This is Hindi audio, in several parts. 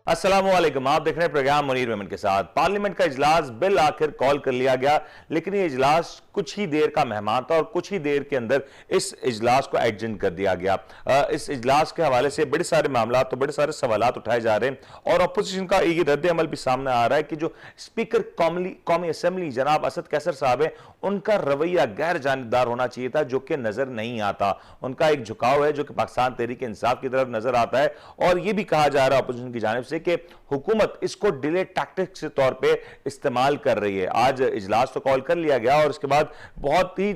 अस्सलामुअलैकुम। आप देख रहे हैं प्रोग्राम मुनीर मेमन के साथ। पार्लियामेंट का इजलास बिल आखिर कॉल कर लिया गया, लेकिन ये इजलास कुछ ही देर का मेहमान था और कुछ ही देर के अंदर इस इजलास को एडजेंट कर दिया गया। इस इजलास के हवाले से बड़े सारे मामला तो बड़े सारे सवालात उठाए जा रहे हैं और अपोजिशन का ये रद्द अमल भी सामने आ रहा है कि जो स्पीकर कौमी असम्बली जनाब असद कैसर साहब है, उनका रवैया गैर जानिबदार होना चाहिए था, जो कि नजर नहीं आता। उनका एक झुकाव है जो कि पाकिस्तान तहरीक इंसाफ की तरफ नजर आता है और यह भी कहा जा रहा है अपोजिशन की जानिब से कि हुकूमत इसको डिले टैक्टिक्स के तौर पे इस्तेमाल कर रही है। आज इजलास तो कॉल कर लिया गया और उसके बाद बहुत ही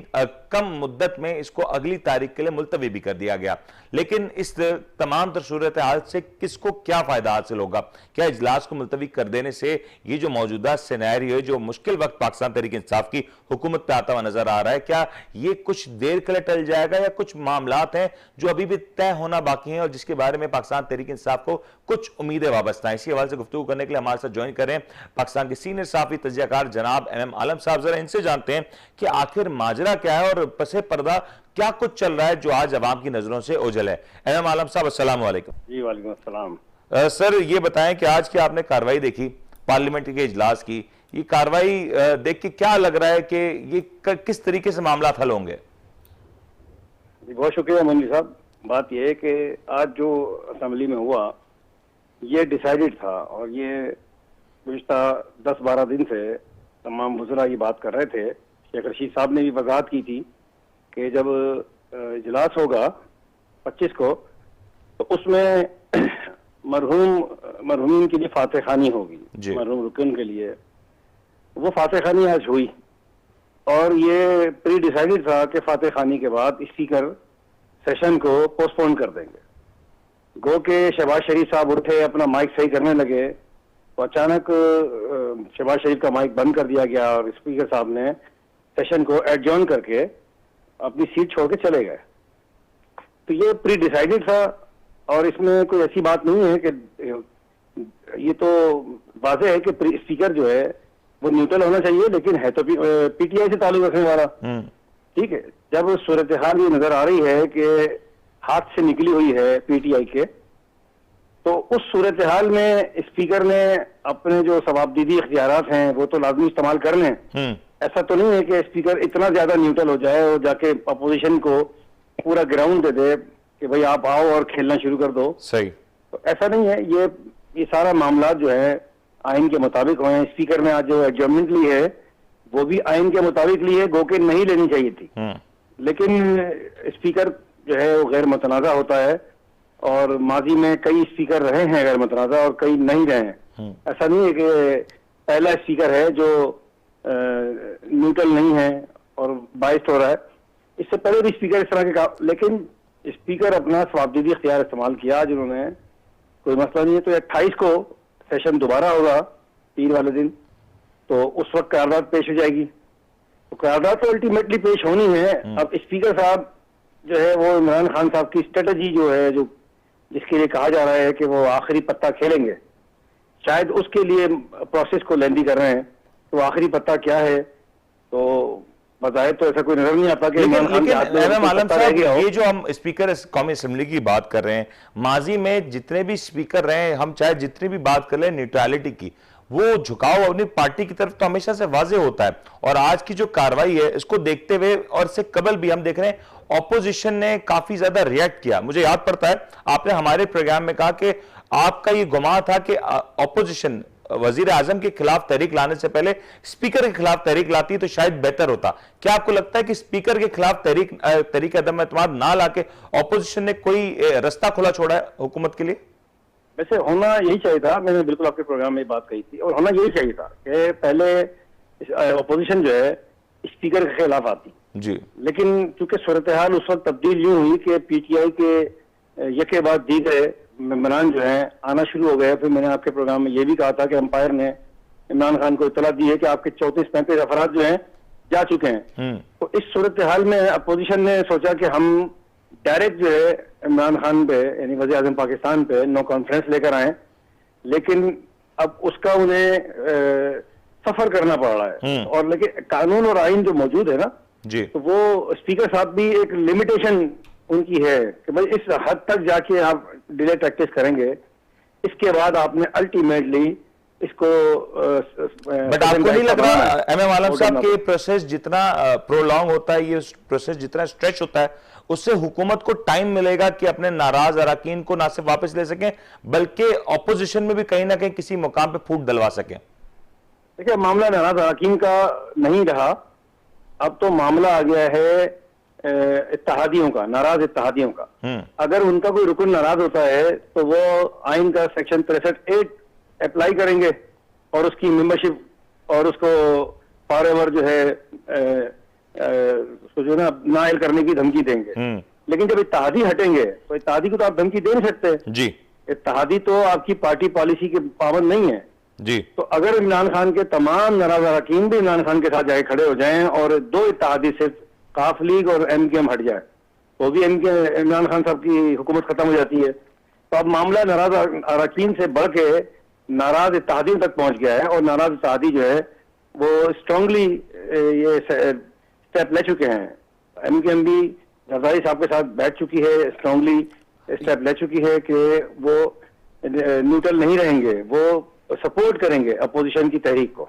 कम मुद्दत में इसको अगली तारीख के लिए मुलतवी भी कर दिया गया। लेकिन इस तमाम सूरत हाल से किसको क्या फायदा हासिल होगा? क्या इजलास को मुलतवी कर देने से ये जो मौजूदा सिनेरियो है, जो मुश्किल वक्त पाकिस्तान तहरीक इंसाफ की हुकूमत पे आता हुआ नजर आ रहा है, क्या ये कुछ देर के लिए टल जाएगा या कुछ मामलात हैं जो अभी भी तय होना बाकी हैं और जिसके बारे में पाकिस्तान तहरीक इंसाफ को कुछ उम्मीदें वाबस्ता हैं? इसी हवाले से गुफ्तगू करने के लिए हमारे साथ ज्वाइन करें पाकिस्तान के सीनियर सहाफी तज्जियाकार जनाब एम आलम साहब। जरा इनसे जानते हैं कि आखिर माजरा क्या है और पसे पर्दा क्या कुछ चल रहा है जो आज अवाम की नजरों से ओझल है। एम आलम साहब, अस्सलाम वालेकुम। जी वालेकुम अस्सलाम। सर, ये बताएं कि आज की आपने कार्रवाई देखी पार्लियामेंट के इजलास की, ये कार्रवाई देख के क्या लग रहा है कि ये किस तरीके से मामला हल होंगे? बहुत शुक्रिया मंजी साहब। बात यह है कि आज जो असेंबली में हुआ ये डिसाइडेड था और ये पिछला 10-12 दिन से तमाम वज़रा ये बात कर रहे थे। शेख रशीद साहब ने भी वजाहत की थी कि जब इजलास होगा 25 को तो उसमें मरहूम के लिए फातह खानी होगी, मरहूम रुकन के लिए। वो फातह खानी आज हुई और ये प्री डिसाइडेड था कि फातह खानी के बाद स्पीकर सेशन को पोस्टपोन कर देंगे। गो के शहबाज शरीफ साहब उठे, अपना माइक सही करने लगे तो अचानक शहबाज शरीफ का माइक बंद कर दिया गया और स्पीकर साहब ने सेशन को एडजॉर्न करके अपनी सीट छोड़ के चले गए। तो ये प्री डिसाइडेड था और इसमें कोई ऐसी बात नहीं है कि ये तो वाज़ेह है कि स्पीकर जो है वो न्यूट्रल होना चाहिए, लेकिन है तो पीटीआई से ताल्लुक रखने वाला। ठीक है, जब सूरत हाल ये नजर आ रही है कि हाथ से निकली हुई है पीटीआई के, तो उस सूरत हाल में स्पीकर ने अपने जो सवाबदीदी इख्तियारात हैं वो तो लाजमी इस्तेमाल कर लें। ऐसा तो नहीं है कि स्पीकर इतना ज्यादा न्यूट्रल हो जाए और जाके अपोजिशन को पूरा ग्राउंड दे दे कि भाई आप आओ और खेलना शुरू कर दो। सही, तो ऐसा नहीं है। ये सारा मामला जो है आइन के मुताबिक हुए। स्पीकर ने आज जो एडजॉर्नमेंट ली है वो भी आइन के मुताबिक ली है, गो के नहीं लेनी चाहिए थी। लेकिन स्पीकर जो है वो गैर मुतनाज़ा होता है और माजी में कई स्पीकर रहे हैं गैर मुतनाज़ा और कई नहीं रहे हैं। ऐसा नहीं है कि पहला स्पीकर है जो न्यूट्रल नहीं है और बाइस्ड हो रहा है। इससे पहले भी स्पीकर इस तरह के काम, लेकिन स्पीकर अपना सवाबदीदी इख्तियार इस्तेमाल किया जिन्होंने, कोई मसला नहीं है। तो 28 को सेशन दोबारा होगा पीर वाले दिन, तो उस वक्त करारदाद पेश हो जाएगी। तो करारदाद तो अल्टीमेटली पेश होनी है। अब स्पीकर साहब जो है वो इमरान खान साहब की स्ट्रेटजी जो है, जो जिसके लिए कहा जा रहा है कि वो आखिरी पत्ता खेलेंगे, शायद उसके लिए प्रोसेस को लेंदी कर रहे हैं। तो आखिरी पत्ता क्या है तो बताए तो ऐसा कोई नजर नहीं आता कि ये जो हम स्पीकर कौमी असेंबली की बात कर रहे हैं, माजी में जितने भी स्पीकर रहे, हम चाहे जितनी भी बात कर ले न्यूट्रलिटी की, वो झुकाव अपनी पार्टी की तरफ तो हमेशा से वाजे होता है। और आज की जो कार्रवाई है इसको देखते हुए और इससे कबल भी हम देख रहे हैं ऑपोजिशन ने काफी ज्यादा रिएक्ट किया। मुझे याद पड़ता है आपने हमारे प्रोग्राम में कहा कि आपका ये गुमान था कि ऑपोजिशन वजीर आजम के खिलाफ तहरीक लाने से पहले स्पीकर के खिलाफ तहरीक लाती तो शायद बेहतर होता। क्या आपको लगता है कि स्पीकर के खिलाफ तहरीक अदम एतमाद ना लाके ऑपोजिशन ने कोई रास्ता खुला छोड़ा है हुकूमत के लिए? वैसे होना यही चाहिए था। मैंने बिल्कुल आपके प्रोग्राम में बात कही थी और होना यही चाहिए था कि पहले ऑपोजिशन जो है स्पीकर के खिलाफ आती जी। लेकिन चूंकि सूरत हाल उस वक्त तब्दील यूं हुई कि पीटीआई के यके बाद दीगर मेंबरान जो हैं आना शुरू हो गए। फिर मैंने आपके प्रोग्राम में ये भी कहा था कि अंपायर ने इमरान खान को इतला दी है कि आपके 34-35 अफराद जो हैं जा चुके हैं। तो इस सूरत हाल में अपोजिशन ने सोचा कि हम डायरेक्ट जो है इमरान खान पे यानी वज़ीर आज़म पाकिस्तान पे नो कॉन्फ्रेंस लेकर आए, लेकिन अब उसका उन्हें सफर करना पड़ रहा है। और लेकिन कानून और आइन जो मौजूद है ना जी, तो वो स्पीकर साहब भी एक लिमिटेशन उनकी है कि भाई इस हद तक जाके आप डिले प्रैक्टिस करेंगे इसके बाद आपने अल्टीमेटली इसको बट आपको नहीं लग रहा एमएम आलम साहब कि प्रोसेस जितना प्रोलॉन्ग होता है, ये प्रोसेस जितना स्ट्रेच होता है, उससे हुकूमत को टाइम मिलेगा कि अपने नाराज अरकान को ना सिर्फ वापस ले सकें बल्कि ऑपोजिशन में भी कहीं ना कहीं किसी मुकाम पे फूट डलवा सकें? देखिए, मामला नाराज अरकान का नहीं रहा, अब तो मामला आ गया है इत्तेहादियों का, नाराज इत्तेहादियों का। अगर उनका कोई रुकन नाराज होता है तो वो आइन का सेक्शन 63A अप्लाई करेंगे और उसकी मेंबरशिप और उसको फॉरएवर जो है जो ना नाइल करने की धमकी देंगे। लेकिन जब इत्तेहादी हटेंगे तो इत्तेहादी को तो आप धमकी दे नहीं सकते जी। इत्तेहादी तो आपकी पार्टी पॉलिसी के पाबंद नहीं है जी। तो अगर इमरान खान के तमाम नाराज अरकान भी इमरान खान के साथ जाके खड़े हो जाएं और दो इत्तेहादी सिर्फ काफ लीग और MKM हट जाए तो भी इमरान खान साहब की हुकूमत खत्म हो जाती है। तो अब मामला नाराज अरकान से बढ़ के नाराज इत्तेहादियों तक पहुंच गया है और नाराज इत्तेहादी जो है वो स्ट्रांगली ये स्टेप ले चुके हैं। MKM भी जरदारी साहब के साथ बैठ चुकी है, स्ट्रांगली स्टेप ले चुकी है कि वो न्यूट्रल नहीं रहेंगे, वो सपोर्ट करेंगे अपोजिशन की तहरीक को,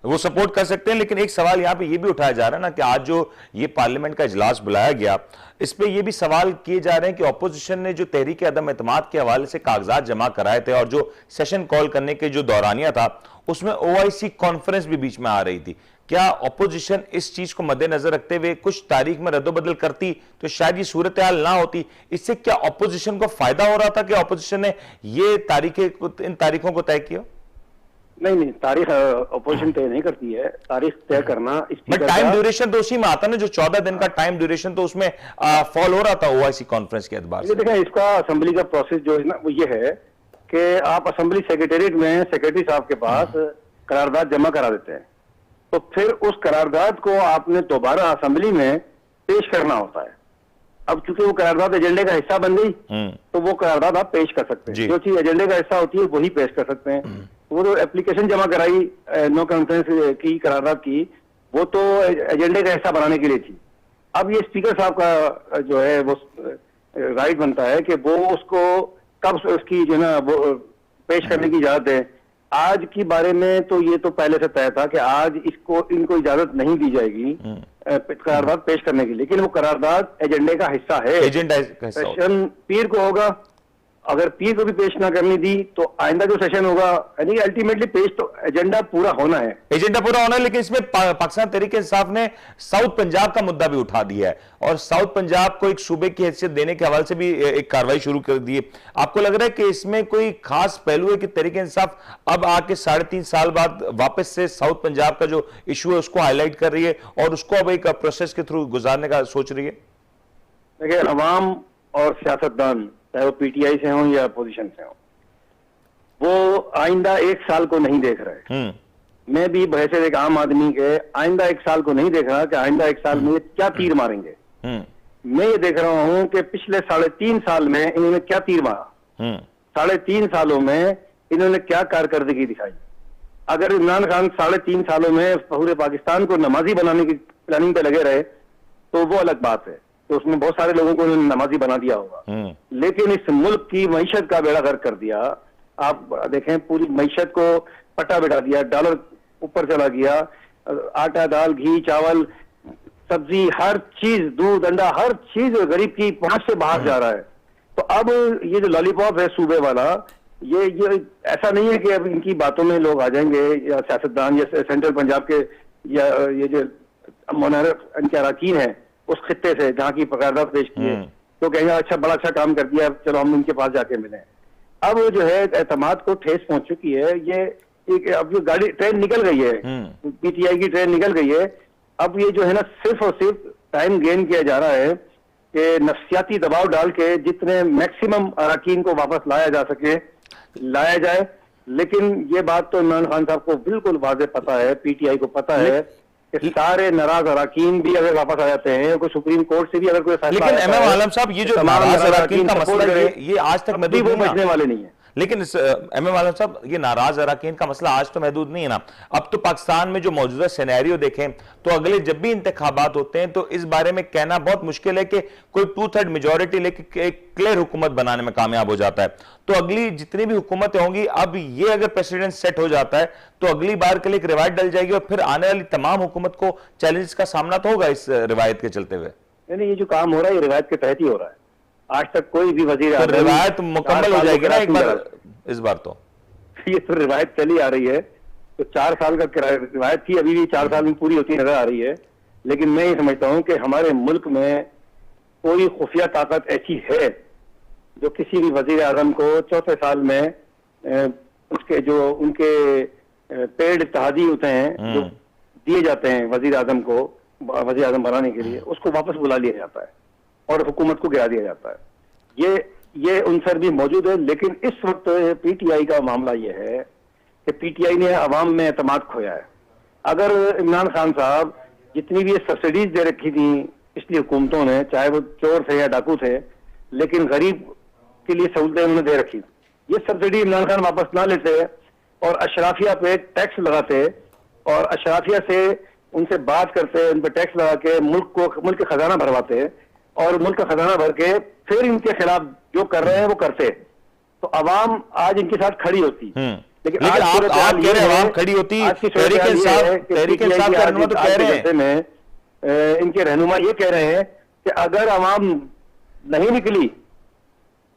वो सपोर्ट कर सकते हैं। लेकिन एक सवाल यहां पे ये भी उठाया जा रहा है ना कि आज जो ये पार्लियामेंट का इजलास बुलाया गया, इस पे ये भी सवाल किए जा रहे हैं कि ऑपोजिशन ने जो तहरीक अदम एतमाद के हवाले से कागजात जमा कराए थे और जो सेशन कॉल करने के जो दौरानिया था उसमें OIC कॉन्फ्रेंस भी बीच में आ रही थी। क्या ऑपोजिशन इस चीज को मद्देनजर रखते हुए कुछ तारीख में रद्दोबदल करती तो शायद ये सूरत हाल ना होती? इससे क्या ऑपोजिशन को फायदा हो रहा था कि ऑपोजिशन ने ये इन तारीखों को तय किया? नहीं, तारीख ऑपोजिशन तय नहीं करती है, तारीख तय करना बट टाइम ड्यूरेशन तो उसी में आता ना, जो 14 दिन का टाइम ड्यूरेशन तो उसमें फॉल हो रहा था OIC कॉन्फ्रेंस के एतबार से। देखें, इसका असेंबली का प्रोसेस जो है ना वो ये है कि आप असेंबली सेक्रेटेरिएट में सेक्रेटरी साहब के पास करारदाद जमा करा देते हैं, तो फिर उस करारदाद को आपने दोबारा असेंबली में पेश करना होता है। अब चूंकि वो करारदाद एजेंडे का हिस्सा बन गई तो वो करारदाद आप पेश कर सकते हैं, जो चीज एजेंडे का हिस्सा होती है वही पेश कर सकते हैं। वो जो एप्लीकेशन जमा कराई नो कॉन्फ्रेंस की करारदाद की, वो तो एजेंडे का हिस्सा बनाने के लिए थी। अब ये स्पीकर साहब का जो है वो राइट बनता है कि वो उसको कब उसकी जो है ना वो पेश करने की इजाजत है। आज की बारे में तो ये तो पहले से तय था कि आज इनको इजाजत नहीं दी जाएगी करारदाद पेश करने की, लेकिन वो करारदाद एजेंडे का हिस्सा है। एजेंडा सेशन पीर को होगा, अगर पीर को भी पेश ना करनी दी तो आइंदा जो सेशन होगा, यानी कि अल्टीमेटली पेश तो एजेंडा पूरा होना है, लेकिन इसमें पाकिस्तान तहरीक इंसाफ ने साउथ पंजाब का मुद्दा भी उठा दिया है और साउथ पंजाब को एक सूबे की हैसियत देने के हवाले से भी एक कार्रवाई शुरू कर दी है। आपको लग रहा है कि इसमें कोई खास पहलू है कि तहरीक इंसाफ अब आके 3.5 साल बाद वापस से साउथ पंजाब का जो इशू है उसको हाईलाइट कर रही है और उसको अब एक प्रोसेस के थ्रू गुजारने का सोच रही है? देखिए, अवाम और सियासतदान चाहे वो PTI से हो या अपोजिशन से हो, वो आइंदा 1 साल को नहीं देख रहे। मैं भी बहसे एक आम आदमी के आइंदा 1 साल को नहीं देख रहा कि आइंदा 1 साल में क्या तीर मारेंगे। मैं ये देख रहा हूं कि पिछले 3.5 साल में इन्होंने क्या तीर मारा, 3.5 सालों में इन्होंने क्या कारकर्दगी दिखाई। अगर इमरान खान 3.5 सालों में पूरे पाकिस्तान को नमाजी बनाने की प्लानिंग पे लगे रहे तो वो अलग बात है, तो उसमें बहुत सारे लोगों को उन्होंने नमाजी बना दिया होगा। लेकिन इस मुल्क की मईशत का बेड़ा गर्क कर दिया। आप देखें, पूरी मईशत को पट्टा बिठा दिया, डॉलर ऊपर चला गया, आटा दाल घी चावल सब्जी हर चीज, दूध अंडा हर चीज गरीब की पहुंच से बाहर जा रहा है। तो अब ये जो लॉलीपॉप है सूबे वाला, ये ऐसा नहीं है कि अब इनकी बातों में लोग आ जाएंगे या सियासतदान या सेंट्रल पंजाब के या ये जो इनके अरकान है उस खित्ते से जहाँ की करारदाद पेश की है तो कहेंगे अच्छा बड़ा अच्छा काम कर दिया, चलो हम इनके पास जाके मिले। अब जो है एतमाद को ठेस पहुंच चुकी है। ये अब जो ट्रेन निकल गई है, PTI की ट्रेन निकल गई है। अब ये जो है ना सिर्फ और सिर्फ टाइम गेन किया जा रहा है कि नफ्सियाती दबाव डाल के जितने मैक्सिमम अरकान को वापस लाया जा सके लाया जाए। लेकिन ये बात तो इमरान खान साहब को बिल्कुल वाज़ेह पता है, PTI को पता है कि सारे नाराज अरकान भी अगर वापस आ जाते हैं, कोई सुप्रीम कोर्ट से भी अगर कोई फैसला, लेकिन एमएम आलम साहब ये जो नाराज अरकान का मसला है ये आज तक वो बचने वाले नहीं है। लेकिन एमएम आलम साहब, ये नाराज अरकान का मसला आज तो महदूद नहीं है ना। अब तो पाकिस्तान में जो मौजूदा सिनेरियो देखें तो अगले जब भी इंतखाबात होते हैं तो इस बारे में कहना बहुत मुश्किल है कि कोई 2/3 मेजोरिटी लेके एक क्लियर हुकूमत बनाने में कामयाब हो जाता है। तो अगली जितनी भी हुकूमतें होंगी, अब ये अगर प्रेसिडेंट सेट हो जाता है तो अगली बार के लिए एक रिवायत डल जाएगी और फिर आने वाली तमाम हुकूमत को चैलेंज का सामना तो होगा इस रिवायत के चलते हुए। नहीं, ये जो काम हो रहा है ये रिवायत के तहत ही हो रहा है। आज तक कोई भी वजीर तो रिवायत मुकम्मल हो जाएगी ना एक बार, इस बार तो ये तो रिवायत चली आ रही है। तो 4 साल का रिवायत थी, अभी भी 4 साल में पूरी होती नजर आ रही है। लेकिन मैं ये समझता हूं कि हमारे मुल्क में कोई खुफिया ताकत ऐसी है जो किसी भी वजीर आजम को चौथे साल में उसके जो उनके पेड इत्तेहादी होते हैं जो दिए जाते हैं वजीर आजम को, वजीर आजम बनाने के लिए, उसको वापस बुला लिया जाता है और हुकूमत को गिरा दिया जाता है। ये उनसर भी मौजूद है। लेकिन इस वक्त पीटीआई का मामला यह है कि पीटीआई ने अवाम में एतमाद खोया है। अगर इमरान खान साहब जितनी भी सब्सिडीज दे रखी थी पिछली हुकूमतों ने, चाहे वो चोर थे या डाकू थे, लेकिन गरीब के लिए सहूलतें उन्होंने दे रखी, ये सब्सिडी इमरान खान वापस ना लेते और अशराफिया पे टैक्स लगाते और अशराफिया से उनसे बात करते, उन पर टैक्स लगा के मुल्क का खजाना भरवाते और मुल्क का खजाना भर के फिर इनके खिलाफ जो कर रहे हैं वो करते, तो अवाम आज इनके साथ खड़ी होती। लेकिन आप कह रहे हैं अवाम खड़ी होती, तहरीक इंसाफ का रहनुमा तो कह रहे हैं, इनके रहनुमा ये कह रहे हैं कि अगर अवाम नहीं निकली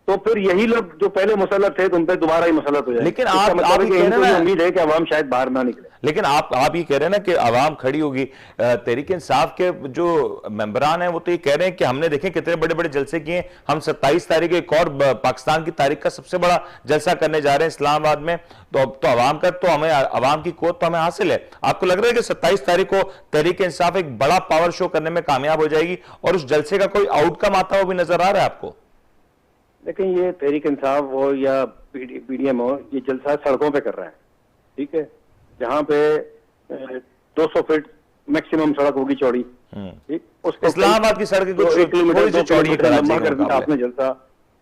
तो फिर यही लोग जो पहले मुसल्लत थे तुम पे दोबारा ही मुसल्लत हो जाए। लेकिन आप ये कह रहे हैं, उम्मीद है कि अवाम शायद बाहर ना निकले। लेकिन आप ये कह रहे हैं ना कि अवाम खड़ी होगी। तहरीक इंसाफ के जो मेंबरान हैं वो तो ये कह रहे हैं कि हमने देखे कितने बड़े बड़े जलसे किए, हम 27 तारीख को एक और पाकिस्तान की तारीख का सबसे बड़ा जलसा करने जा रहे हैं इस्लामाबाद में। तो अब तो अवाम का तो हमें, अवाम की कोत तो हमें हासिल है। आपको लग रहा है कि 27 तारीख को तहरीक इंसाफ एक बड़ा पावर शो करने में कामयाब हो जाएगी और उस जलसे का कोई आउटकम आता हुआ भी नजर आ रहा है आपको? लेकिन ये तहरीक इंसाफ हो या पीडीएम हो, ये जलसा सड़कों पे कर रहे हैं, ठीक है, जहां पे 200 फीट मैक्सिमम सड़क होगी चौड़ी, ठीक, उसको इस्लामाबाद की सड़क 1 किलोमीटर चौड़ी लंबा कर दिया आपने जलसा,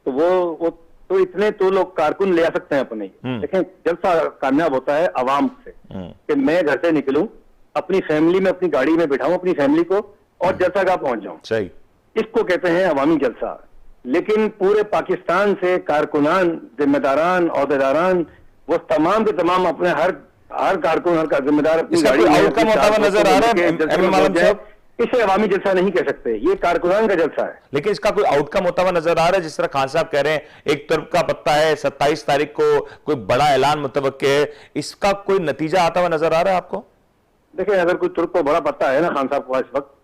तो वो तो इतने तो लोग कारकुन ले आ सकते हैं अपने। लेकिन जलसा कामयाब होता है अवाम से कि मैं घर से निकलूं, अपनी फैमिली में अपनी गाड़ी में बिठाऊं अपनी फैमिली को और जलसा का पहुंच जाऊं, सही, इसको कहते हैं अवामी जलसा। लेकिन पूरे पाकिस्तान से कारकुनान, जिम्मेदारान, ओहदेदारान, वो तमाम के तमाम अपने हर कारकुन, हर जिम्मेदार अपनी गाड़ी में आउटकम होता हुआ नजर आ रहा है। इसे अवामी जलसा नहीं कह सकते, ये कारकुनान का जलसा है। लेकिन इसका कोई आउटकम होता हुआ नजर आ रहा है? जिस तरह खान साहब कह रहे हैं एक तरफ का पत्ता है, 27 तारीख को कोई बड़ा ऐलान मुतवक्के है, इसका कोई नतीजा आता हुआ नजर आ रहा है आपको? देखिए, अगर कोई तुर्क को बड़ा पत्ता है ना खान साहब को इस वक्त,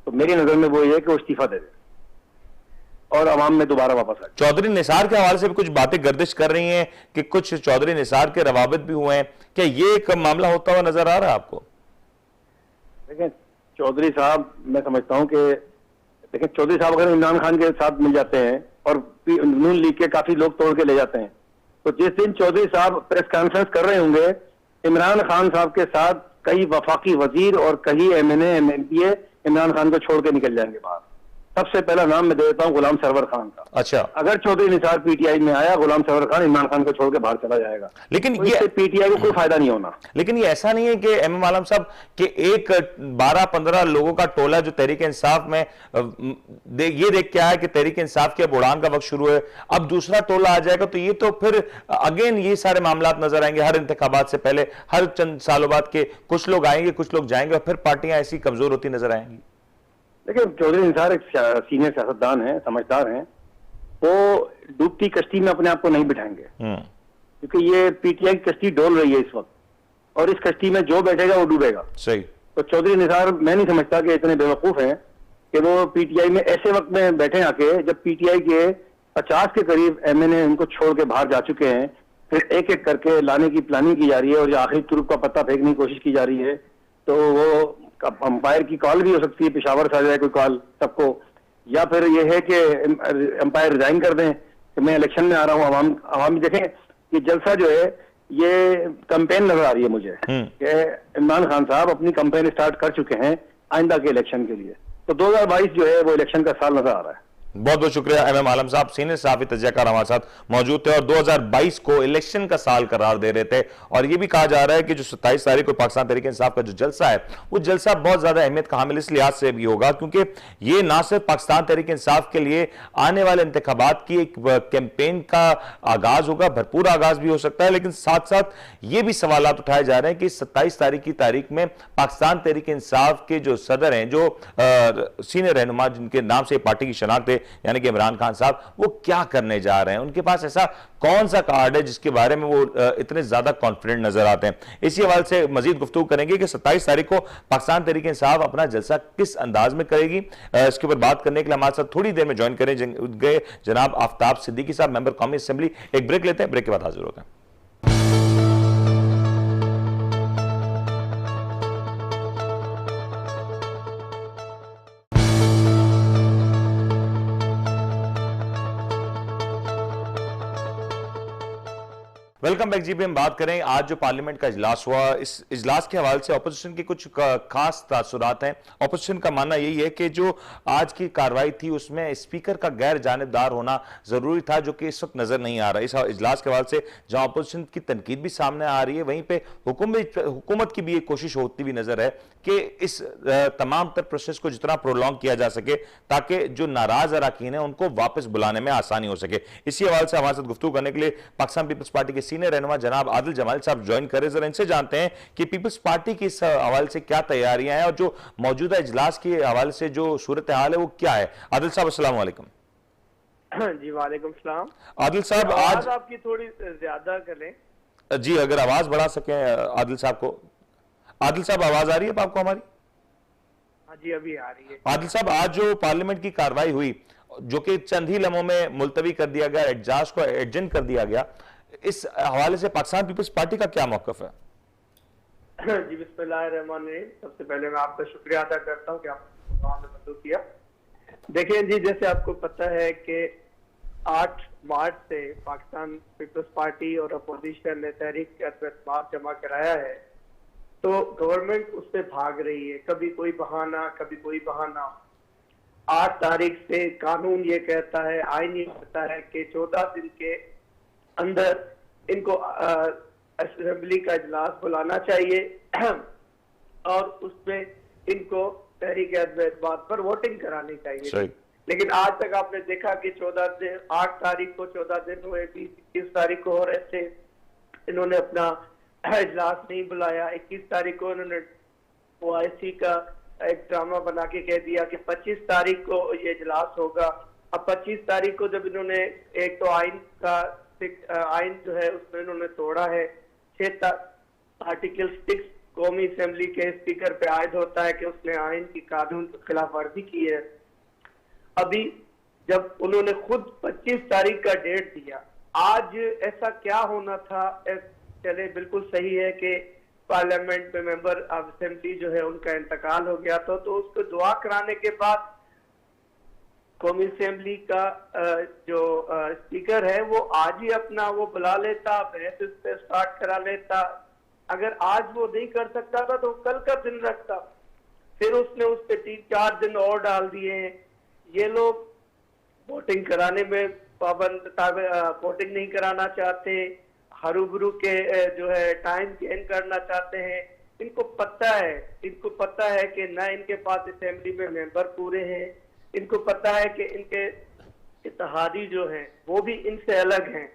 तो मेरी नजर में वो ये है कि वो इस्तीफा दे दे और अवाम में दोबारा वापस आए। चौधरी निसार के हवाले से भी कुछ बातें गर्दिश कर रही हैं कि कुछ चौधरी निसार के रवाबित भी हुए हैं, क्या ये एक मामला होता हुआ नजर आ रहा है आपको? देखिए, चौधरी साहब, मैं समझता हूं कि देखिए चौधरी साहब अगर इमरान खान के साथ मिल जाते हैं और नून लीग के काफी लोग तोड़ के ले जाते हैं, तो जिस दिन चौधरी साहब प्रेस कॉन्फ्रेंस कर रहे होंगे, इमरान खान साहब के साथ कई वफाकी वजीर और कई MNA MPA इमरान खान को छोड़ के निकल जाएंगे बाहर। सबसे पहला नाम मैं देता हूं गुलाम सरवर खान का। अच्छा, अगर चौधरी निसार पीटीआई में आया, गुलाम सरवर खान इमरान खान को छोड़ के बाहर चला जाएगा, लेकिन ये पीटीआई को कोई फायदा नहीं होना। लेकिन ये ऐसा नहीं है कि एमएम आलम साहब कि एक 12-15 लोगों का टोला जो तहरीक इंसाफ में ये देख के आया कि तहरीक इंसाफ के बुढ़ान का वक्त शुरू है, अब दूसरा टोला आ जाएगा, तो ये तो फिर अगेन ये सारे मामला नजर आएंगे। हर इंतखाबात से पहले हर चंद सालों बाद के कुछ लोग आएंगे, कुछ लोग जाएंगे और फिर पार्टियां ऐसी कमजोर होती नजर आएंगी। देखिए, चौधरी निसार एक सीनियर सियासतदान है, समझदार हैं, वो डूबती कश्ती में अपने आप को नहीं बिठाएंगे, क्योंकि ये पीटीआई की कश्ती डोल रही है इस वक्त और इस कश्ती में जो बैठेगा वो डूबेगा। सही। तो चौधरी निसार मैं नहीं समझता कि इतने बेवकूफ हैं कि वो पीटीआई में ऐसे वक्त में बैठे आके, जब पीटीआई के 50 के करीब MNA उनको छोड़ के बाहर जा चुके हैं, फिर एक एक करके लाने की प्लानिंग की जा रही है और जो आखिरी तुर्क का पत्ता फेंकने की कोशिश की जा रही है, तो वो अंपायर की कॉल भी हो सकती है, पेशावर से आ जाए कोई कॉल सबको, या फिर ये है कि अंपायर रिजाइन कर दें कि मैं इलेक्शन में आ रहा हूँ। आवाम देखें, ये जलसा जो है ये कैंपेन नजर आ रही है मुझे कि इमरान खान साहब अपनी कैंपेन स्टार्ट कर चुके हैं आइंदा के इलेक्शन के लिए। तो 2022 जो है वो इलेक्शन का साल नजर आ रहा है। बहुत बहुत शुक्रिया एमएम आलम साहब, सीनियर सहाफी तजज़ियाकार हमारे साथ मौजूद थे और 2022 को इलेक्शन का साल करार दे रहे थे। और यह भी कहा जा रहा है कि जो 27 तारीख को पाकिस्तान तहरीक इंसाफ का जो जलसा है वो जलसा बहुत ज्यादा अहमियत का हामिल इस लिहाज से भी होगा क्योंकि ये ना सिर्फ पाकिस्तान तहरीक इंसाफ के लिए आने वाले इंतखाबात की एक कैंपेन का आगाज होगा, भरपूर आगाज भी हो सकता है, लेकिन साथ साथ ये भी सवाल उठाए जा रहे हैं कि 27 तारीख की तारीख में पाकिस्तान तहरीक इंसाफ के जो सदर हैं, जो सीनियर रहनुमा जिनके नाम से पार्टी की शनाख्त है, यानी कि इमरान खान साहब, वो क्या करने जा रहे हैं, उनके पास ऐसा कौन सा कार्ड है जिसके बारे में वो इतने ज्यादा कॉन्फिडेंट नजर आते हैं। इसी हवाले से मजीद गुफ्तगू करेंगे कि 27 तारीख को पाकिस्तान तहरीक इंसाफ अपना जलसा किस अंदाज में करेगी। इसके ऊपर बात करने के लिए हमारे साथ थोड़ी देर में ज्वाइन करें गए जनाब आफ्ताब सिद्दीकी साहब, मेंबर कौमी असेंबली। एक ब्रेक लेते हैं, ब्रेक के बाद हाजिर होते हैं। वेलकम बैक जी। हम बात करें आज जो पार्लियामेंट का इजलास हुआ, इस इजलास के हवाले से अपोजिशन के कुछ खास तासुरात हैं। अपोजिशन का मानना यही है कि जो आज की कार्रवाई थी उसमें स्पीकर का गैर जानिबदार होना जरूरी था, जो कि इस वक्त नजर नहीं आ रहा। इस इजलास के हवाले से जहां अपोजिशन की तनकीद भी सामने आ रही है, वहीं पे हुकूमत की भी एक कोशिश होती हुई नजर है कि इस तमाम तर प्रोसेस को जितना प्रोलॉन्ग किया जा सके ताकि जो नाराज अरकान है उनको वापस बुलाने में आसानी हो सके। इसी हवाले से हमारे साथ गुफ्तगू करने के लिए पाकिस्तान पीपल्स पार्टी के सीनियर रहनुमा जनाब आदिल जमाल साहब ज्वाइन करें। जरा इनसे जानते हैं कि पीपल्स पार्टी की इस हवाले से क्या तैयारियां हैं और जो मौजूदा इजलास के हवाले से जो सूरत हाल है वो क्या है। आदिल साहब अस्सलाम वालेकुम। जी वालेकुम सलाम। आदिल साहब आज आपकी थोड़ी ज्यादा करें जी, अगर आवाज बढ़ा सकें आदिल साहब को। आदिल साहब आवाज आ रही है आपको हमारी? हाँ जी अभी आ रही है। आदिल साहब आज जो पार्लियामेंट की कार्रवाई हुई जो कि चंद ही लम्हों में मुलतवी कर दिया गया, इजलास को एडजन कर दिया गया, इस हवाले से पाकिस्तान पीपल्स पार्टी का क्या मौकफ है? जी बिस्मिल्लाहिर्रहमानिर्रहीम। सबसे पहले मैं आपका शुक्रिया अदा करता हूँ कि आपने किया। देखिए जी, जैसे आपको पता है कि 8 मार्च से पाकिस्तान पीपल्स पार्टी और अपोजिशन ने तहरीक के एतमाद जमा कराया है, तो गवर्नमेंट उस पर भाग रही है, कभी कोई बहाना कभी कोई बहाना। 8 तारीख से कानून ये कहता है, आईन ये कहता है कि 14 दिन के अंदर इनको असेंबली का इजलास बुलाना चाहिए और उसमें इनको तहरीक एतमाद पर वोटिंग करानी चाहिए। लेकिन आज तक आपने देखा कि 8 तारीख को 14 दिन हुए, 20-21 तारीख को हो रहे थे, इन्होंने अपना इजलास नहीं बुलाया। 21 तारीख को इन्होंने OIC का एक ड्रामा बना के कह दिया कि 25 तारीख को ये इजलास होगा। अब 25 तारीख को जब इन्होंने एक तो आइन जो है उसमें इन्होंने तोड़ा है, 6 आर्टिकल 6 कौमी असेंबली के स्पीकर पे आयद होता है कि उसने आइन की कानून की खिलाफ वर्जी की है। अभी जब उन्होंने खुद 25 तारीख का डेट दिया, आज ऐसा क्या होना था? चले बिल्कुल सही है कि पार्लियामेंट में मेंबर ऑफ असेंबली जो है उनका इंतकाल हो गया था, तो उसको दुआ कराने के बाद कौमी असेंबली का जो स्पीकर है वो आज ही अपना वो बुला लेता, बहस इस पे स्टार्ट करा लेता। अगर आज वो नहीं कर सकता था तो कल का दिन रखता। फिर उसने उस पे 3-4 दिन और डाल दिए हैं। ये लोग वोटिंग कराने में पाबंद, वोटिंग नहीं कराना चाहते, हरूबरू के जो है टाइम गेन करना चाहते हैं। इनको पता है कि ना इनके पास असेंबली में मेंबर पूरे हैं, इनको पता है कि इनके इत्तेहादी जो हैं वो भी इनसे अलग हैं।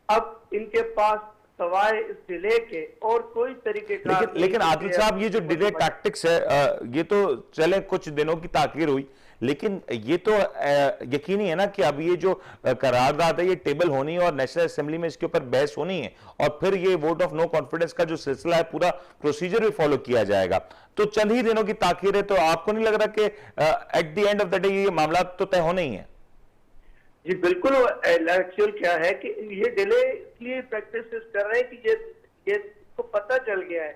अब इनके पास सवाए इस डिले के और कोई तरीके का लेकिन आदिल साहब, ये जो डिले टैक्टिक्स है, ये तो चले कुछ दिनों की ताकीर हुई, लेकिन ये तो यकीनी है ना कि अब ये जो करारदाद है ये टेबल होनी है और नेशनल असेंबली में इसके ऊपर बहस होनी है और फिर ये वोट ऑफ नो कॉन्फिडेंस का जो सिलसिला है पूरा प्रोसीजर भी फॉलो किया जाएगा। तो चंद ही दिनों की ताकीर है, तो आपको नहीं लग रहा कि at the end of the day ये मामला तो तय होना ही है? जी बिल्कुल। एक्चुअल क्या है कि ये डिले इसलिए प्रैक्टिस कर रहे हैं कि ये को पता चल गया है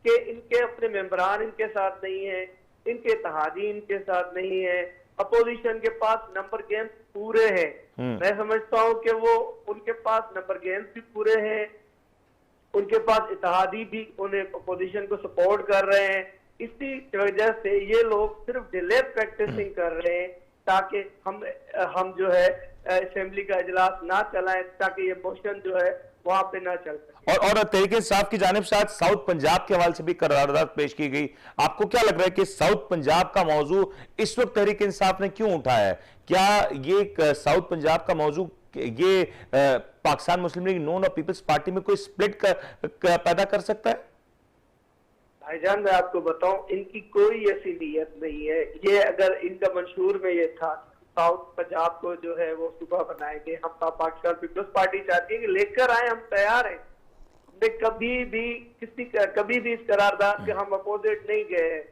कि इनके अपने मेंबरान इनके साथ नहीं है, इनके इत्तेहादी इनके साथ नहीं है, अपोजिशन के पास नंबर गेम्स पूरे हैं। मैं समझता हूं कि वो उनके पास नंबर गेम्स भी पूरे हैं, उनके पास इत्तेहादी भी उन्हें अपोजिशन को सपोर्ट कर रहे हैं। इसी वजह से ये लोग सिर्फ डिले प्रैक्टिसिंग कर रहे हैं ताकि हम जो है असेंबली का इजलास ना चलाएं, ताकि ये मोशन जो है वहां पे ना चल सके। और तहरीक इंसाफ की जानिब से आज साउथ पंजाब के हवाले से भी करारदाद पेश की गई। आपको क्या लग रहा है कि साउथ पंजाब का मौजू इस वक्त तहरीक इंसाफ ने क्यों उठाया है? क्या ये साउथ पंजाब का मौजू ये पाकिस्तान मुस्लिम लीग नून और पीपल्स पार्टी में कोई स्प्लिट पैदा कर सकता है? भाईजान मैं आपको बताऊं, इनकी कोई ऐसी नीयत नहीं है। ये अगर इनका मंशूर में ये था साउथ पंजाब को जो है वो सूबा बनाएंगे, हम पाकिस्तान पीपल्स पार्टी चाहती है कि लेकर आए, हम तैयार हैं। हमने कभी भी इस करारदाद के हम अपोजिट नहीं गए हैं।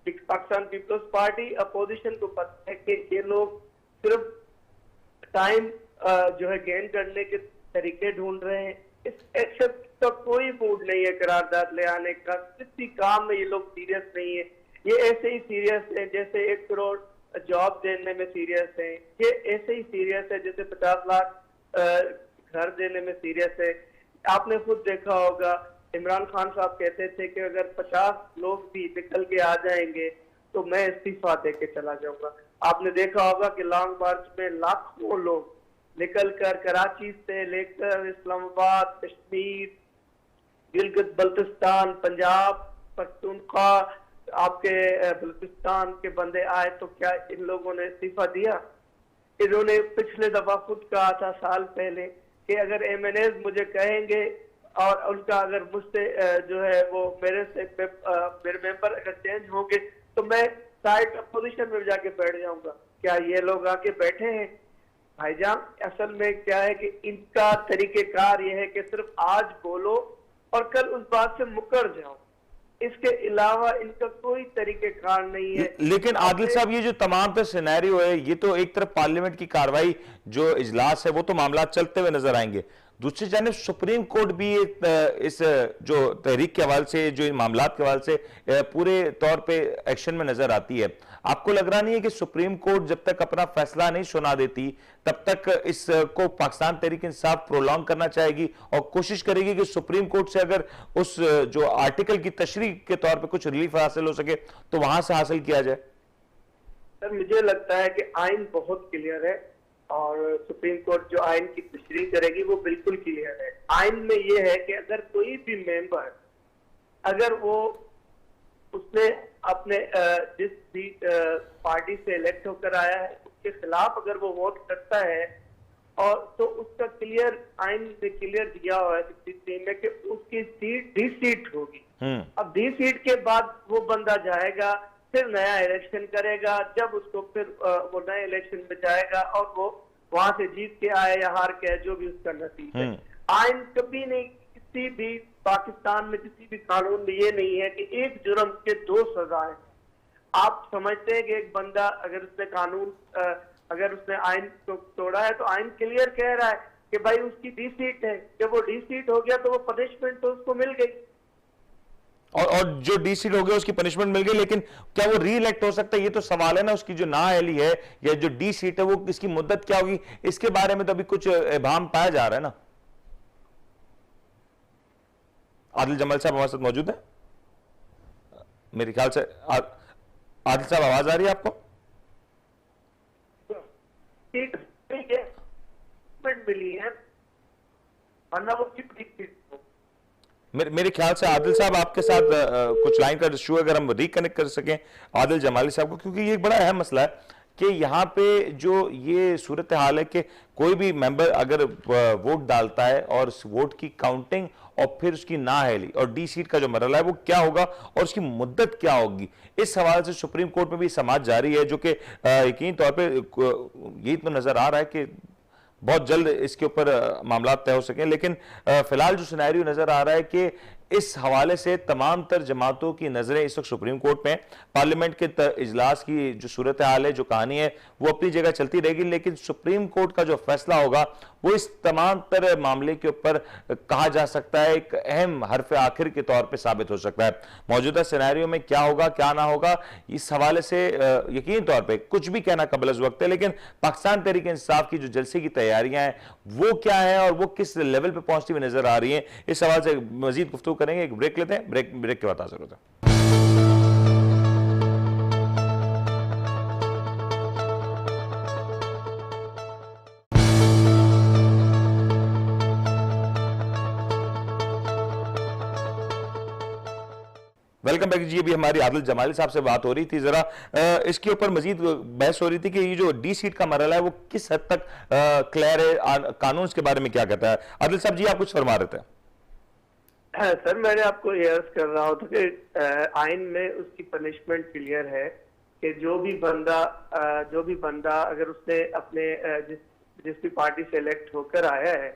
पाकिस्तान पीपल्स पार्टी अपोजिशन को पता है कि ये लोग सिर्फ टाइम जो है गेन करने के तरीके ढूंढ रहे हैं। इस एक्शन का कोई मूड नहीं है करारदाद ले आने का, किसी काम में ये लोग सीरियस नहीं है। ये ऐसे ही सीरियस है जैसे 1 करोड़ जॉब देने में सीरियस है, ये ऐसे ही सीरियस है जैसे 50 लाख घर देने में सीरियस है। आपने खुद देखा होगा, इमरान खान साहब कहते थे कि अगर 50 लोग भी निकल के आ जाएंगे तो मैं इस्तीफा दे के चला जाऊंगा। आपने देखा होगा कि लॉन्ग मार्च में लाखों लोग निकलकर कराची से लेकर इस्लामाबाद, कश्मीर, गिलगित बल्तिस्तान, पंजाब, पख्तूनख्वा, आपके बलूचिस्तान के बंदे आए तो क्या इन लोगों ने इस्तीफा दिया? इन्होंने पिछले दफा खुद कहा था साल पहले कि अगर एमएनएज मुझे कहेंगे और उनका अगर मुझसे जो है वो मेरे मेंबर अगर चेंज होंगे तो मैं साइड अपोजिशन में जाके बैठ जाऊंगा। क्या ये लोग आके बैठे हैं? भाईजान असल में क्या है कि इनका तरीकेकार ये है कि सिर्फ आज बोलो और कल उस बात से मुकर जाओ, इसके अलावा इनका कोई तरीकेकार नहीं है। लेकिन आदिल साहब ये जो तमाम तर सिनेरियो है, ये तो एक तरफ पार्लियामेंट की कार्रवाई जो इजलास है वो तो मामला चलते हुए नजर आएंगे, दूसरी जानिब सुप्रीम कोर्ट भी इस जो तहरीक के हवाले से, जो इन मामलात के हवाले से पूरे तौर पे एक्शन में नजर आती है। आपको लग रहा नहीं है कि सुप्रीम कोर्ट जब तक अपना फैसला नहीं सुना देती तब तक इसको पाकिस्तान तहरीक इंसाफ प्रोलॉन्ग करना चाहेगी और कोशिश करेगी कि सुप्रीम कोर्ट से अगर उस जो आर्टिकल की तशरीह के तौर पे कुछ रिलीफ हासिल हो सके तो वहां से हासिल किया जाए? सर मुझे लगता है कि आइन बहुत क्लियर है और सुप्रीम कोर्ट जो आइन की तशरीह करेगी वो बिल्कुल क्लियर है। आइन में ये है कि अगर कोई भी मेंबर अगर वो उसने अपने जिस भी पार्टी से इलेक्ट होकर आया है उसके खिलाफ अगर वो वोट करता है और तो उसका क्लियर आइन में क्लियर दिया हुआ है 63 में कि उसकी सीट डी सीट होगी। अब डी सीट के बाद वो बंदा जाएगा फिर नया इलेक्शन करेगा, जब उसको फिर वो नए इलेक्शन में जाएगा और वो वहां से जीत के आए या हार के आए जो भी उसका नतीजा है। आइन कभी नहीं, किसी भी पाकिस्तान में किसी भी कानून में ये नहीं है कि एक जुर्म के 2 सजाएं। आप समझते हैं कि एक बंदा अगर उसने कानून अगर उसने आइन को तोड़ा है तो आइन क्लियर कह रहा है कि भाई उसकी डी सीट है, जब वो डी सीट हो गया तो वो पनिशमेंट तो उसको मिल गई और जो डी सीट हो गया उसकी पनिशमेंट मिल गई, लेकिन क्या वो री इलेक्ट हो सकता है? ये तो सवाल है ना। उसकी जो नाअहली है या जो डी सीट है वो इसकी मुद्दत क्या होगी, इसके बारे में तो अभी कुछ इबाम पाया जा रहा है ना। आदिल जमाल साहब हमारे साथ मौजूद है मेरे ख्याल से। आदिल साहब आवाज आ रही है आपको? मिली है मेरे ख्याल से आदिल साहब आपके साथ कुछ लाइन का इशू, अगर हम रिकनेक्ट कर सकें आदिल जमाली साहब को, क्योंकि ये एक बड़ा अहम मसला है कि यहाँ पे जो ये सूरत हाल है कि कोई भी मेंबर अगर वोट डालता है और उस वोट की काउंटिंग और फिर उसकी नाअहली और डी सीट का जो मरहला है वो क्या होगा और उसकी मुद्दत क्या होगी, इस हवाले से सुप्रीम कोर्ट में भी समाअत जारी है, जो कि यकीन तौर पे यही तो नजर आ रहा है कि बहुत जल्द इसके ऊपर मामला तय हो सकें। लेकिन फिलहाल जो सिनेरियो नजर आ रहा है कि इस हवाले से तमाम तर जमातों की नजरें इस वक्त सुप्रीम कोर्ट में, पार्लियामेंट के इजलास की जो सूरत हाल है, जो कहानी है वो अपनी जगह चलती रहेगी, लेकिन सुप्रीम कोर्ट का जो फैसला होगा वो इस तमाम तर मामले के ऊपर कहा जा सकता है एक अहम हरफ आखिर के तौर पर साबित हो सकता है। मौजूदा सिनेरियो में क्या होगा क्या ना होगा इस हवाले से यकीन तौर पर कुछ भी कहना कबल अज़ वक्त है, लेकिन पाकिस्तान तहरीक इंसाफ की जो जलसे की तैयारियां हैं वो क्या है और वो किस लेवल पर पहुंचती हुई नजर आ रही है, इस हवाले से मजीद गुफ्तगू करेंगे। एक ब्रेक लेते हैं, ब्रेक के बाद हाजिर होते हैं। वेलकम बैक जी। अभी हमारी आदिल जमाली साहब से बात हो रही थी, जरा इसके ऊपर मजीद बहस हो रही थी कि ये जो डी सीट का मरहला है वो किस हद तक क्लियर है, कानून के बारे में क्या कहता है। आदिल साहब जी, आप कुछ फरमा रहे थे। सर, मैंने आपको ये अर्ज कर रहा हूँ कि आइन में उसकी पनिशमेंट क्लियर है कि जो भी बंदा अगर उसने अपने जिस भी पार्टी से इलेक्ट होकर आया है,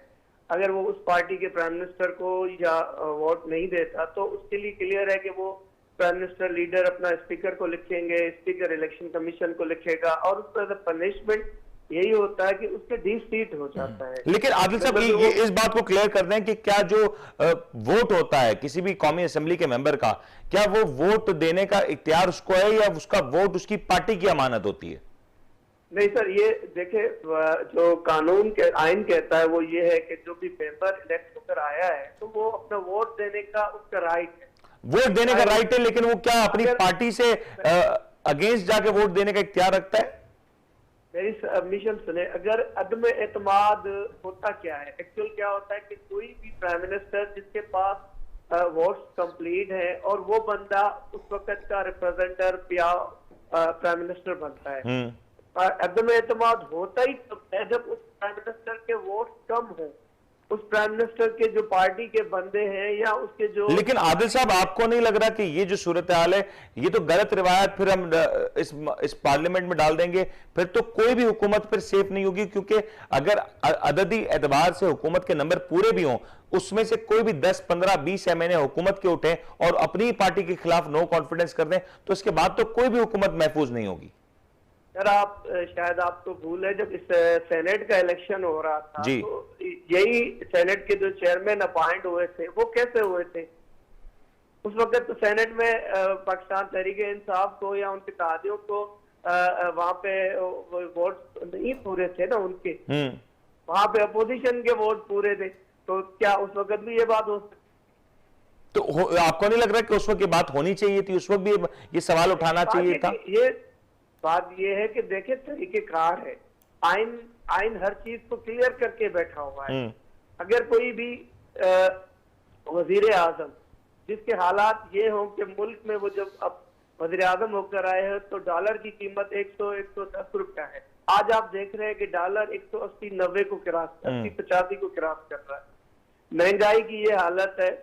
अगर वो उस पार्टी के प्राइम मिनिस्टर को या वोट नहीं देता तो उसके लिए क्लियर है कि वो प्राइम मिनिस्टर लीडर अपना स्पीकर को लिखेंगे, स्पीकर इलेक्शन कमीशन को लिखेगा, और उसका पनिशमेंट यही होता है कि उसके डिफीट हो जाता है। लेकिन आदिल साहब ये इस बात को क्लियर कर दें कि क्या जो वोट होता है किसी भी कौमी असेंबली के मेंबर का, क्या वो वोट देने का इख्तियार उसको है या उसका वोट उसकी पार्टी की अमानत होती है? नहीं सर, ये देखे जो कानून के आइन कहता है वो ये है कि जो भी मेंबर इलेक्ट होकर आया है तो वो अपना वोट देने का उसका राइट है। वोट देने का राइट है, लेकिन वो क्या अपनी पार्टी से अगेंस्ट जाके वोट देने का इख्तियार रखता है? मेरी सबमिशन सुने, अगर अदम एतमाद होता क्या है, एक्चुअल क्या होता है कि कोई भी प्राइम मिनिस्टर जिसके पास वोट्स कंप्लीट है और वो बंदा उस वक्त का रिप्रेजेंटेटिव या प्राइम मिनिस्टर बनता है, अदम एतमाद होता ही तब है जब उस प्राइम मिनिस्टर के वोट कम हो, उस प्राइम मिनिस्टर के जो पार्टी के बंदे हैं या उसके जो। लेकिन आदिल साहब, आपको नहीं लग रहा कि ये जो सूरत हाल है, ये तो गलत रिवायत फिर हम इस पार्लियामेंट में डाल देंगे, फिर तो कोई भी हुकूमत फिर सेफ नहीं होगी, क्योंकि अगर अददी एतबार से हुकूमत के नंबर पूरे भी हों, उसमें से कोई भी 10, 15, 20 एमएनए हुकूमत के उठे और अपनी पार्टी के खिलाफ नो कॉन्फिडेंस कर दें, तो इसके बाद तो कोई भी हुकूमत महफूज नहीं होगी। सर, आप शायद आपको भूल है, जब इस सेनेट का इलेक्शन हो रहा था तो यही सेनेट के जो चेयरमैन अपॉइंट हुए थे वो कैसे हुए थे? उस वक्त तो सेनेट में पाकिस्तान तहरीके इंसाफ को या उनके इत्तेहादियों को वहां पे वोट नहीं पूरे थे ना उनके, वहां पे अपोजिशन के वोट पूरे थे, तो क्या उस वक्त भी ये बात हो सकती? तो आपको नहीं लग रहा कि उस वक्त ये बात होनी चाहिए थी, उस वक्त भी ये सवाल उठाना चाहिए था? ये बात ये है कि देखिए तरीकेकार है, आइन हर चीज को क्लियर करके बैठा हुआ है। अगर कोई भी वजीर आजम जिसके हालात ये हों कि मुल्क में वो जब अब वजीर आजम होकर आए हैं तो डॉलर की कीमत 100-110 रुपया है, आज आप देख रहे हैं कि डॉलर 180-90 को क्रॉस, 80-85 को क्रॉस कर रहा है। महंगाई की ये हालत है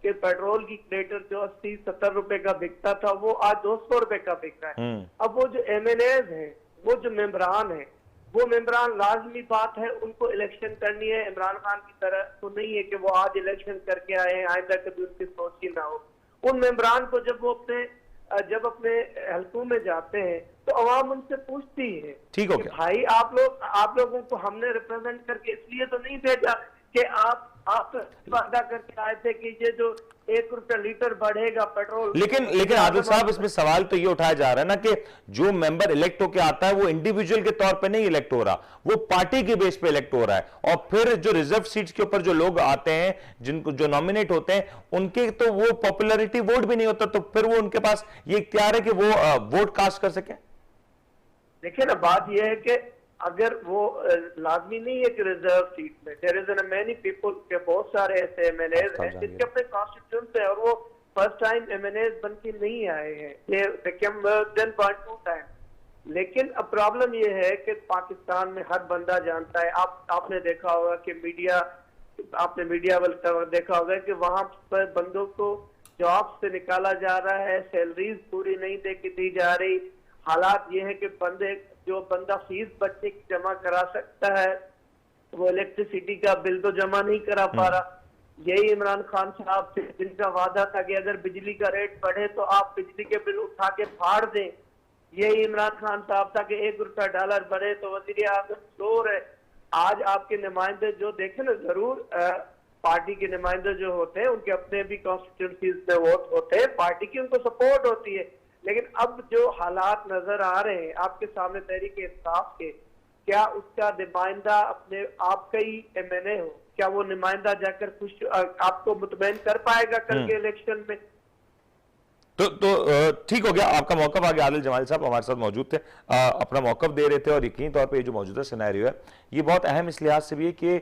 कि पेट्रोल की लीटर जो 80-70 रुपए का बिकता था वो आज 200 रुपए का बिक रहा है। अब वो जो एमएनएज हैं, वो जो मेंबरान हैं, वो मेंबरान लाजमी बात है उनको इलेक्शन करनी है। इमरान खान की तरह तो नहीं है कि वो आज इलेक्शन करके आए हैं, आइंदा कभी उनकी सोच ही ना हो। उन मेंबरान को जब अपने हल्कों में जाते हैं तो अवाम उनसे पूछती है, ठीक हो क्या भाई, आप लोगों को हमने रिप्रेजेंट करके इसलिए तो नहीं भेजा कि आप वादा करके आए थे कि ये जो 1 रुपया लीटर बढ़ेगा पेट्रोल। लेकिन आदिल साहब, इसमें सवाल तो ये उठाया जा रहा है ना कि जो मेंबर इलेक्ट होके आता है वो इंडिविजुअल के तौर पे नहीं इलेक्ट हो रहा, वो पार्टी के बेस पे इलेक्ट हो रहा है, और फिर जो रिजर्व सीट्स के ऊपर जो लोग आते हैं, जिनको जो नॉमिनेट होते हैं, उनके तो वो पॉपुलैरिटी वोट भी नहीं होता, तो फिर वो उनके पास ये इख्तियार है कि वो वोट कास्ट कर सके। देखिए ना, बात यह है कि अगर वो लाजमी नहीं है कि रिजर्व सीट में देयर इज मैनी पीपल के बहुत सारे ऐसे एमएनएज हैं जिनके अपने कॉन्स्टिट्यूएंसी है और वो फर्स्ट टाइम एमएनएज बन के नहीं आए हैं, ये बिकम 10.2 टाइम। लेकिन अब प्रॉब्लम ये है कि पाकिस्तान में हर बंदा जानता है, आपने देखा होगा कि आपने मीडिया वाला देखा होगा कि वहां पर बंदों को जॉब से निकाला जा रहा है, सैलरीज पूरी नहीं दी जा रही। हालात ये है कि जो बंदा फीस बच्चे की जमा करा सकता है वो इलेक्ट्रिसिटी का बिल तो जमा नहीं करा पा रहा। यही इमरान खान साहब से जिनका वादा था कि अगर बिजली का रेट बढ़े तो आप बिजली के बिल उठा के फाड़ दें, यही इमरान खान साहब था कि 1 रुपया डॉलर बढ़े तो वजीर आजम चोर है। आज आपके नुमाइंदे जो देखे ना, जरूर पार्टी के नुमाइंदे जो होते हैं उनके अपने भी कॉन्स्टिट्यूंसीज में वोट होते हैं, पार्टी की उनको सपोर्ट होती है, लेकिन अब जो हालात नजर आ रहे हैं आपके सामने तहरीक इंसाफ के, क्या उसका नुमाइंदा अपने आप का ही एमएनए हो, क्या वो नुमाइंदा जाकर आपको मुतमईन कर पाएगा कल के इलेक्शन में? तो ठीक हो गया, आपका मौकफ आ गया। आदिल जमाल साहब हमारे साथ मौजूद थे, अपना मौकफ दे रहे थे, और यकीनी तौर पे ये जो मौजूदा सिनेरियो है ये बहुत अहम इस लिहाज से भी है कि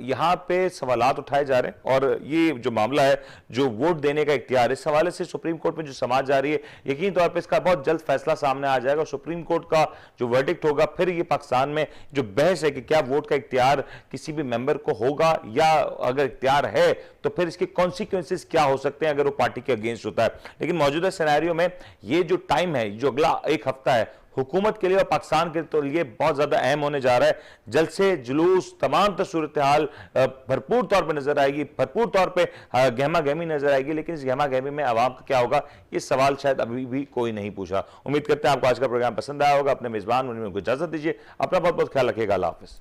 यहाँ पे सवालात उठाए जा रहे हैं, और ये जो मामला है जो वोट देने का इख्तियार, इस हवाले से सुप्रीम कोर्ट में जो समाज जा रही है, यकीनी तौर पर इसका बहुत जल्द फैसला सामने आ जाएगा। और सुप्रीम कोर्ट का जो वर्डिक्ट होगा, फिर ये पाकिस्तान में जो बहस है कि क्या वोट का इख्तियार किसी भी मेंबर को होगा, या अगर इख्तियार है तो फिर इसके कॉन्सिक्वेंसेस क्या हो सकते हैं अगर वो पार्टी के अगेंस्ट होता है। लेकिन मौजूदा सिनेरियो में ये जो टाइम है, जो अगला एक हफ्ता है, हुकूमत के लिए और पाकिस्तान के लिए बहुत ज्यादा अहम होने जा रहा है। जल्द से जुलूस, तमाम सूरत हाल भरपूर तौर पर नजर आएगी, भरपूर तौर पर गहमा गहमी नजर आएगी। लेकिन इस गहमा गहमी में आवाम का क्या होगा, ये सवाल शायद अभी भी कोई नहीं पूछा। उम्मीद करते हैं आपको आज का प्रोग्राम पसंद आया होगा। अपने मेजबान मुनीर को इजाजत दीजिए, अपना बहुत बहुत ख्याल रखिएगा। अल्लाह हाफिज।